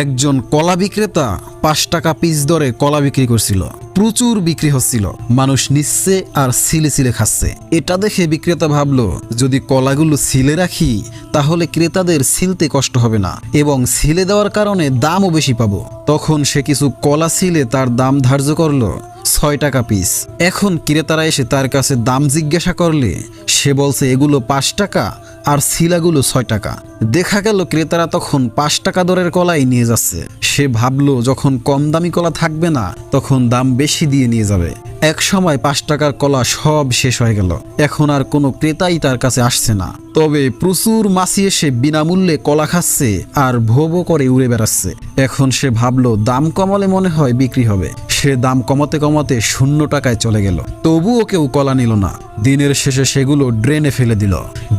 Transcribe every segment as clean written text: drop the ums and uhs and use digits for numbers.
একজন কলা বিক্রেতা ৫ টাকা পিস দরে কলা বিক্রি করছিল। প্রচুর বিক্রি হচ্ছিল, মানুষ নিচ্ছে আর ছিলে ছিলে খাচ্ছে। এটা দেখে বিক্রেতা ভাবলো, যদি কলাগুলো ছিলে রাখি তাহলে ক্রেতাদের ছিলতে কষ্ট হবে না এবং ছিলে দেওয়ার কারণে দামও বেশি পাবো। তখন সে কিছু কলা ছিলে তার দাম ধার্য করলো ৬ টাকা পিস। এখন ক্রেতারা এসে তার কাছে দাম জিজ্ঞাসা করলে সে বলছে এগুলো ৫ টাকা আর শিলাগুলো ৬ টাকা। দেখা গেল ক্রেতারা তখন ৫ টাকা দরের কলাই নিয়ে যাচ্ছে। সে ভাবলো যখন কম দামি কলা থাকবে না তখন দাম বেশি দিয়ে নিয়ে যাবে। এক সময় ৫ টাকার কলা সব শেষ হয়ে গেল। এখন আর কোনো ক্রেতাই তার কাছে আসছে না। তবে প্রচুর মাছি এসে বিনামূল্যে কলা খাচ্ছে আর ভো ভো করে উড়ে বেড়াচ্ছে। এখন সে ভাবলো দাম কমালে মনে হয় বিক্রি হবে। সে দাম কমাতে কমাতে ০ টাকায় চলে গেল। তবুও কেউ কলা নিল না। দিনের শেষে সেগুলো ড্রেনে ফেলে দিল।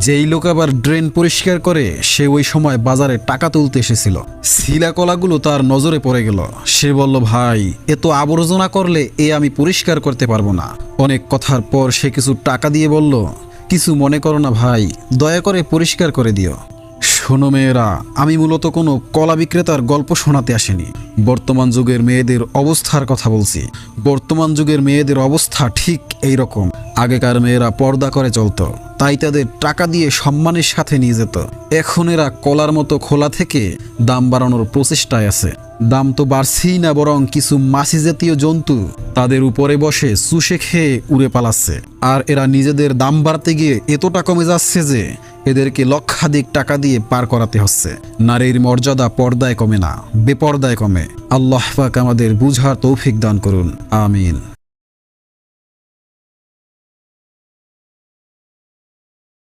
যেই লোক আবার ড্রেন পরিষ্কার করে সে ওই সময় বাজারে টাকা তুলতে এসেছিল। শিলা কলাগুলো তার নজরে পড়ে গেল। সে বলল, ভাই এত আবর্জনা করলে আমি পরিষ্কার করতে পারবো না। অনেক কথার পর সে কিছু টাকা দিয়ে বলল, কিছু মনে করো না ভাই, দয়া করে পরিষ্কার করে দিও। শোনো মেয়েরা, আমি মূলত কোনো কলা বিক্রেতার গল্প শোনাতে আসিনি। বর্তমান যুগের মেয়েদের অবস্থার কথা বলছি। বর্তমান যুগের মেয়েদের অবস্থা ঠিক এই রকম। আগেকার মেয়েরা পর্দা করে চলতো, তাই তাদের টাকা দিয়ে সম্মানের সাথে নিয়ে যেত। এখন এরা কলার মতো খোলা থেকে দাম বাড়ানোর প্রচেষ্টায় আছে। দাম তো বাড়ছেই না, বরং কিছু মাছি জাতীয় জন্তু তাদের উপরে বসে চুষে খেয়ে উড়ে পালাচ্ছে। আর এরা নিজেদের দাম বাড়তে গিয়ে এতটা কমে যাচ্ছে যে এদেরকে লক্ষাধিক টাকা দিয়ে পার করাতে হচ্ছে। নারীর মর্যাদা পর্দায় কমে না, বেপর্দায় কমে। আল্লাহ পাক আমাদের বুঝার তৌফিক দান করুন, আমিন।